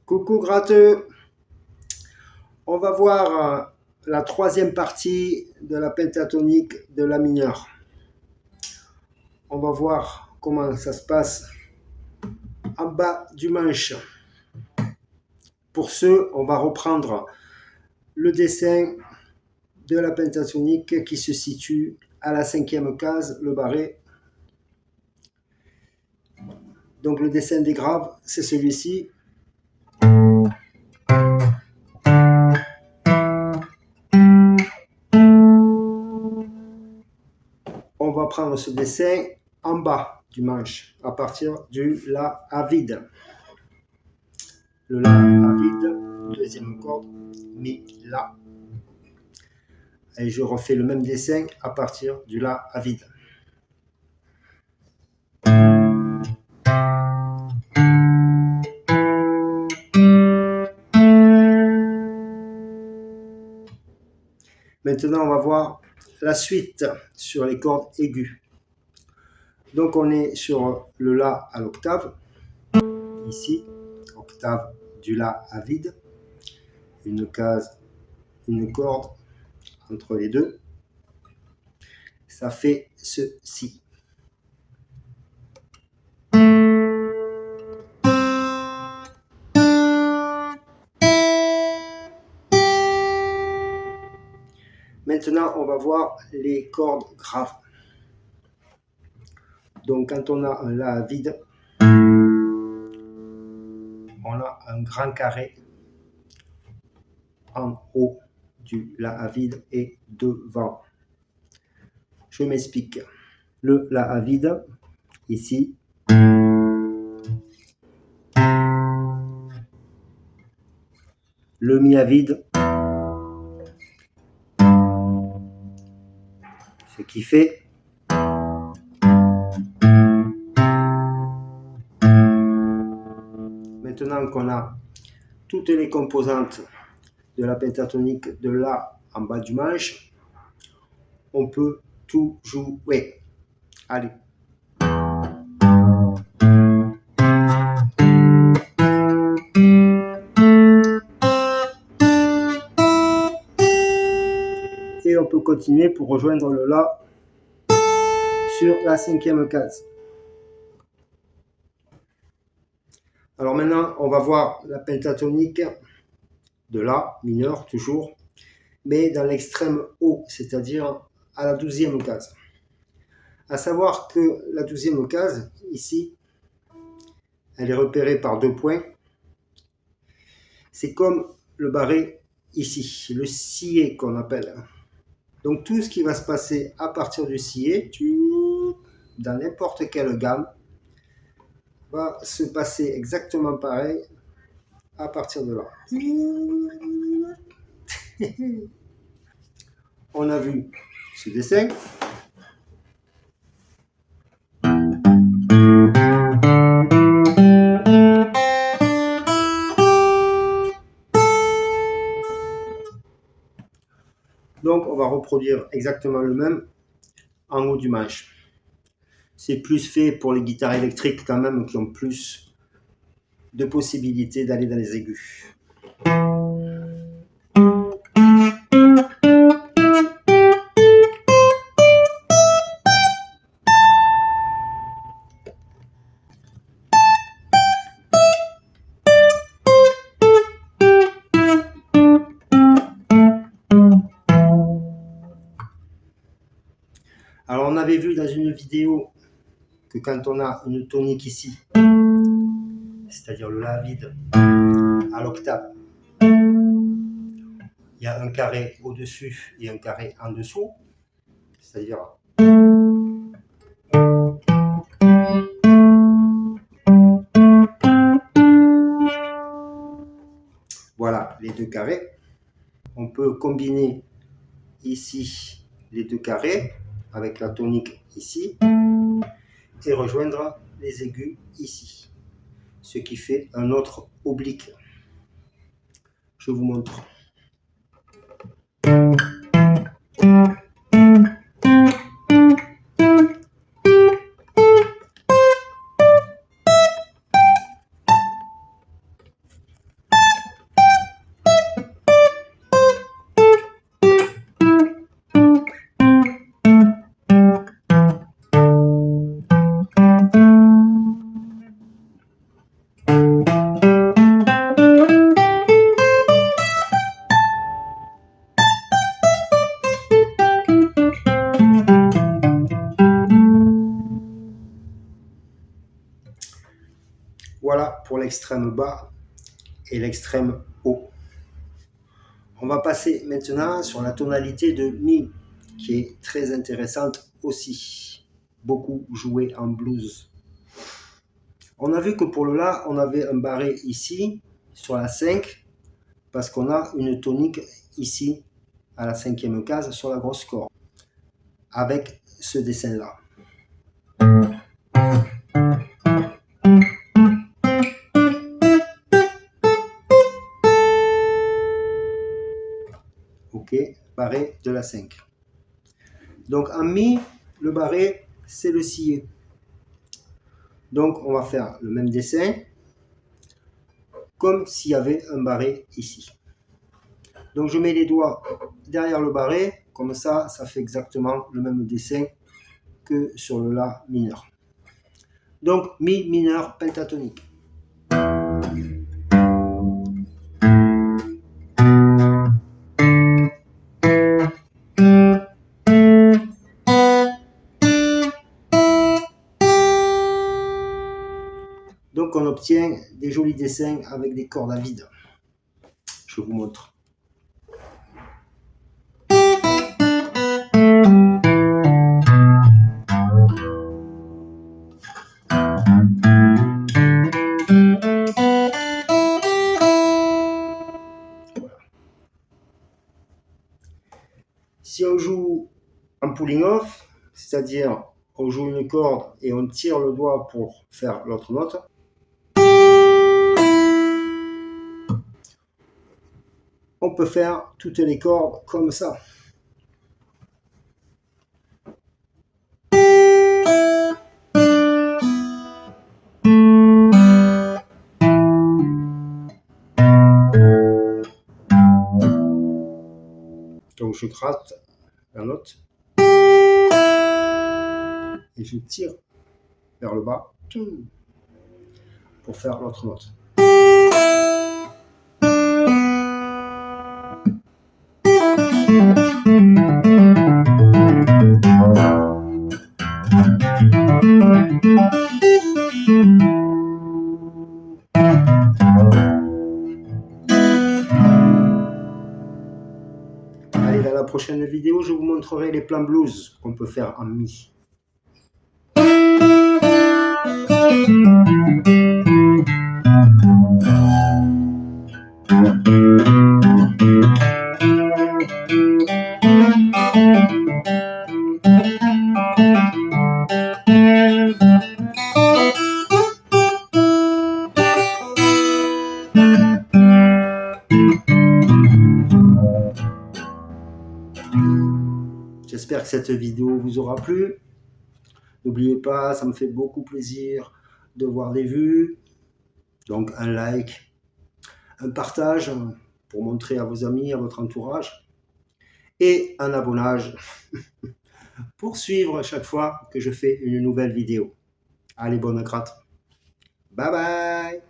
Coucou gratteux, on va voir la troisième partie de la pentatonique de la mineure. On va voir comment ça se passe en bas du manche. Pour ce, on va reprendre le dessin de la pentatonique qui se situe à la cinquième case, le barré. Donc le dessin des graves, c'est celui-ci. On va prendre ce dessin en bas du manche, à partir du La à vide. Le La à vide, deuxième corde, Mi, La. Et je refais le même dessin à partir du La à vide. Maintenant, on va voir la suite sur les cordes aiguës. Donc, on est sur le La à l'octave, ici, octave du La à vide, une case, une corde entre les deux. Ça fait ceci. Maintenant, on va voir les cordes graves. Donc, quand on a un La vide, on a un grand carré en haut du La vide et devant. Je m'explique. Le La vide, ici, le Mi à vide, ce qui fait maintenant qu'on a toutes les composantes de la pentatonique de La en bas du manche, on peut tout jouer. Allez. Et on peut continuer pour rejoindre le La sur la cinquième case. Alors maintenant, on va voir la pentatonique de La mineur toujours, mais dans l'extrême haut, c'est-à-dire à la 12e case. À savoir que la 12e case, ici, elle est repérée par deux points. C'est comme le barré ici, le sillet qu'on appelle. Donc tout ce qui va se passer à partir du sillet, dans n'importe quelle gamme, va se passer exactement pareil à partir de là. On a vu ce dessin. Donc on va reproduire exactement le même en haut du manche. C'est plus fait pour les guitares électriques quand même qui ont plus de possibilités d'aller dans les aigus. Alors on avait vu dans une vidéo que quand on a une tonique ici, c'est-à-dire le La vide à l'octave, il y a un carré au-dessus et un carré en dessous, c'est-à-dire voilà les deux carrés. On peut combiner ici les deux carrés avec la tonique ici et rejoindre les aigus ici, ce qui fait un autre oblique. Je vous montre. pour l'extrême bas et l'extrême haut. On va passer maintenant sur la tonalité de Mi, qui est très intéressante aussi, beaucoup jouée en blues. On a vu que pour le La, on avait un barré ici, sur la 5, parce qu'on a une tonique ici, à la 5e case, sur la grosse corde, avec ce dessin-là. Ok, barré de la 5. Donc en Mi, le barré, c'est le scié. Donc on va faire le même dessin, comme s'il y avait un barré ici. Donc je mets les doigts derrière le barré, comme ça, ça fait exactement le même dessin que sur le La mineur. Donc Mi mineur pentatonique. Donc on obtient des jolis dessins avec des cordes à vide. Je vous montre. Si on joue en pulling off, c'est-à-dire on joue une corde et on tire le doigt pour faire l'autre note, on peut faire toutes les cordes comme ça. Donc je gratte la note et je tire vers le bas pour faire l'autre note. Allez, dans la prochaine vidéo, je vous montrerai les plans blues qu'on peut faire en Mi. J'espère que cette vidéo vous aura plu. N'oubliez pas, ça me fait beaucoup plaisir de voir des vues. Donc un like, un partage pour montrer à vos amis, à votre entourage. Et un abonnage pour suivre à chaque fois que je fais une nouvelle vidéo. Allez, bonne gratte. Bye bye.